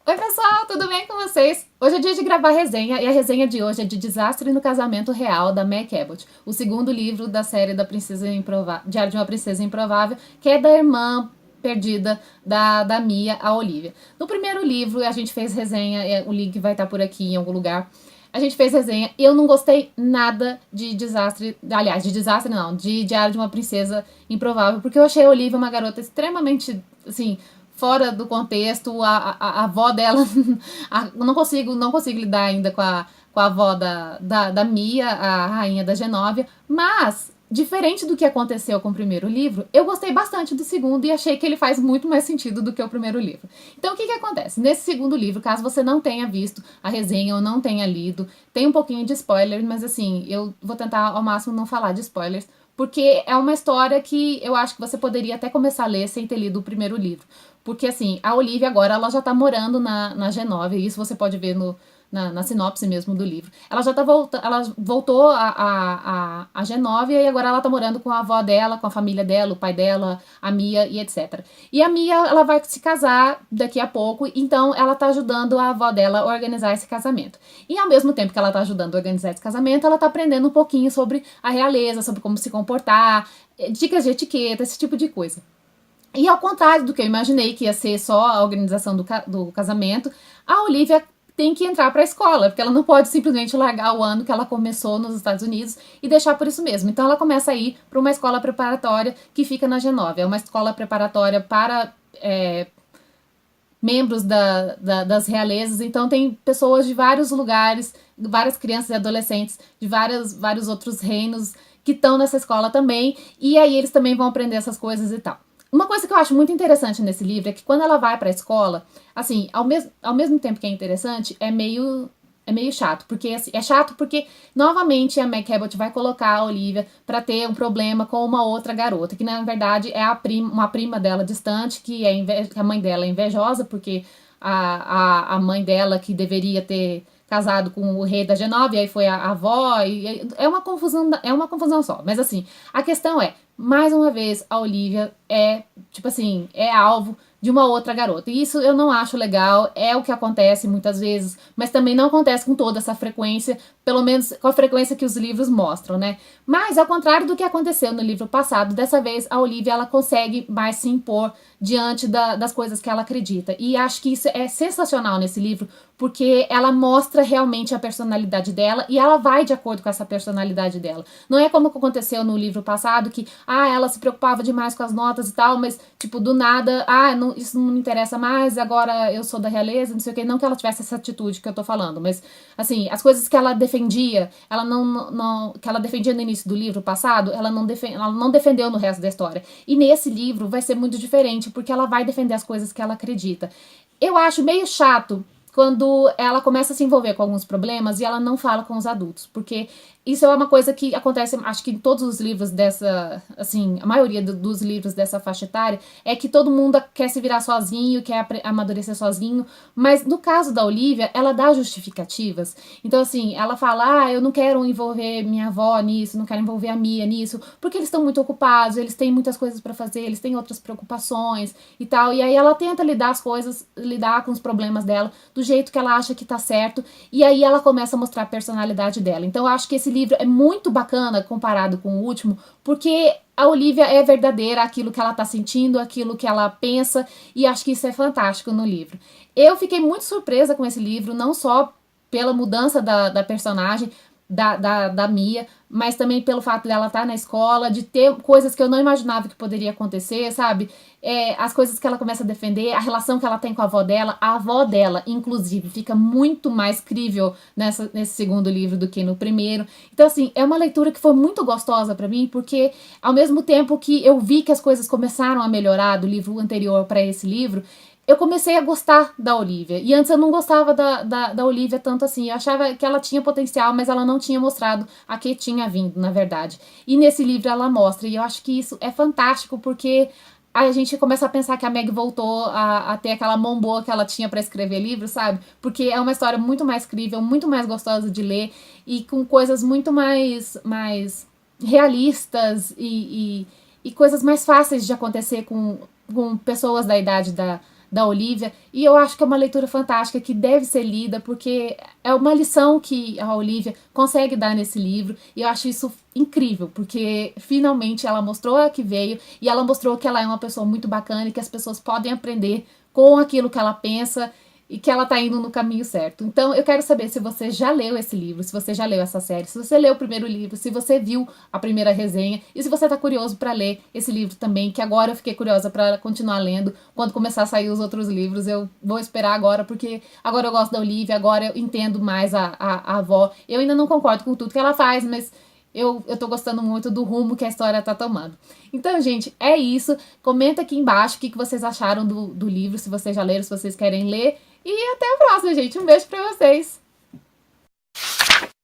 Oi pessoal, tudo bem com vocês? Hoje é dia de gravar resenha e a resenha de hoje é de Desastre no Casamento Real, da Meg Cabot, o segundo livro da série da Princesa Improvável, Diário de uma Princesa Improvável, que é da irmã perdida da Mia, a Olivia. No primeiro livro a gente fez resenha, o link vai estar por aqui em algum lugar. A gente fez resenha e eu não gostei nada de Desastre, aliás, de Desastre não, de Diário de uma Princesa Improvável, porque eu achei a Olivia uma garota extremamente, assim, fora do contexto, a avó dela, não consigo lidar ainda com a avó da Mia, a rainha da Genóvia, mas, diferente do que aconteceu com o primeiro livro, eu gostei bastante do segundo e achei que ele faz muito mais sentido do que o primeiro livro. Então, o que acontece? Nesse segundo livro, caso você não tenha visto a resenha ou não tenha lido, tem um pouquinho de spoiler, mas assim, eu vou tentar ao máximo não falar de spoilers, porque é uma história que eu acho que você poderia até começar a ler sem ter lido o primeiro livro. Porque, assim, a Olivia agora, ela já tá morando na Genóvia, e isso você pode ver na sinopse mesmo do livro. Ela já tá ela voltou a Genóvia e agora ela tá morando com a avó dela, com a família dela, o pai dela, a Mia e etc. E a Mia, ela vai se casar daqui a pouco, então ela tá ajudando a avó dela a organizar esse casamento. E ao mesmo tempo que ela tá ajudando a organizar esse casamento, ela tá aprendendo um pouquinho sobre a realeza, sobre como se comportar, dicas de etiqueta, esse tipo de coisa. E ao contrário do que eu imaginei que ia ser só a organização do casamento, a Olivia tem que entrar para a escola, porque ela não pode simplesmente largar o ano que ela começou nos Estados Unidos e deixar por isso mesmo. Então ela começa a ir para uma escola preparatória que fica na Genóvia. É uma escola preparatória para membros das realezas, então tem pessoas de vários lugares, várias crianças e adolescentes de vários outros reinos que estão nessa escola também, e aí eles também vão aprender essas coisas e tal. Uma coisa que eu acho muito interessante nesse livro é que quando ela vai pra escola, assim, ao mesmo tempo que é interessante, é meio chato, porque assim, é chato porque novamente a Meg Cabot vai colocar a Olivia para ter um problema com uma outra garota, que na verdade é uma prima dela distante, que a mãe dela é invejosa, porque a mãe dela que deveria ter casado com o rei da Genóvia, aí foi a avó, e é uma confusão só. Mas assim, a questão é, mais uma vez, a Olivia tipo assim, é alvo de uma outra garota. E isso eu não acho legal, é o que acontece muitas vezes, mas também não acontece com toda essa frequência, pelo menos com a frequência que os livros mostram, né? Mas, ao contrário do que aconteceu no livro passado, dessa vez a Olivia, ela consegue mais se impor diante das coisas que ela acredita. E acho que isso é sensacional nesse livro, porque ela mostra realmente a personalidade dela e ela vai de acordo com essa personalidade dela. Não é como aconteceu no livro passado, que ela se preocupava demais com as notas e tal, mas tipo, do nada, não, isso não me interessa mais, agora eu sou da realeza, não sei o que, não que ela tivesse essa atitude que eu tô falando, mas assim, as coisas que ela defendia, que ela defendia no início do livro passado, ela não defendeu no resto da história. E nesse livro vai ser muito diferente, porque ela vai defender as coisas que ela acredita. Eu acho meio chato quando ela começa a se envolver com alguns problemas e ela não fala com os adultos, porque isso é uma coisa que acontece, acho que em todos os livros dessa, assim, a maioria dos livros dessa faixa etária, é que todo mundo quer se virar sozinho, quer amadurecer sozinho, mas no caso da Olivia, ela dá justificativas. Então, assim, ela fala, eu não quero envolver minha avó nisso, não quero envolver a Mia nisso, porque eles estão muito ocupados, eles têm muitas coisas para fazer, eles têm outras preocupações e tal, e aí ela tenta lidar com os problemas dela do jeito que ela acha que tá certo, e aí ela começa a mostrar a personalidade dela. Então eu acho que esse livro é muito bacana comparado com o último, porque a Olivia é verdadeira, aquilo que ela tá sentindo, aquilo que ela pensa, e acho que isso é fantástico no livro. Eu fiquei muito surpresa com esse livro, não só pela mudança da personagem, da Mia, mas também pelo fato dela estar na escola, de ter coisas que eu não imaginava que poderia acontecer, sabe? As coisas que ela começa a defender, a relação que ela tem com a avó dela, inclusive, fica muito mais crível nesse segundo livro do que no primeiro. Então, assim, é uma leitura que foi muito gostosa pra mim, porque ao mesmo tempo que eu vi que as coisas começaram a melhorar do livro anterior pra esse livro, eu comecei a gostar da Olivia. E antes eu não gostava da Olivia tanto assim. Eu achava que ela tinha potencial, mas ela não tinha mostrado a que tinha vindo, na verdade. E nesse livro ela mostra. E eu acho que isso é fantástico, porque a gente começa a pensar que a Meg voltou a ter aquela mão boa que ela tinha para escrever livros, sabe? Porque é uma história muito mais crível, muito mais gostosa de ler e com coisas muito mais realistas e coisas mais fáceis de acontecer com pessoas da idade da Olivia, e eu acho que é uma leitura fantástica que deve ser lida, porque é uma lição que a Olivia consegue dar nesse livro, e eu acho isso incrível, porque finalmente ela mostrou que veio, e ela mostrou que ela é uma pessoa muito bacana e que as pessoas podem aprender com aquilo que ela pensa e que ela tá indo no caminho certo. Então, eu quero saber se você já leu esse livro, se você já leu essa série, se você leu o primeiro livro, se você viu a primeira resenha e se você tá curioso para ler esse livro também, que agora eu fiquei curiosa para continuar lendo. Quando começar a sair os outros livros, eu vou esperar agora, porque agora eu gosto da Olivia, agora eu entendo mais a avó. Eu ainda não concordo com tudo que ela faz, mas eu tô gostando muito do rumo que a história tá tomando. Então, gente, é isso. Comenta aqui embaixo o que vocês acharam do livro, se vocês já leram, se vocês querem ler. E até a próxima, gente. Um beijo pra vocês!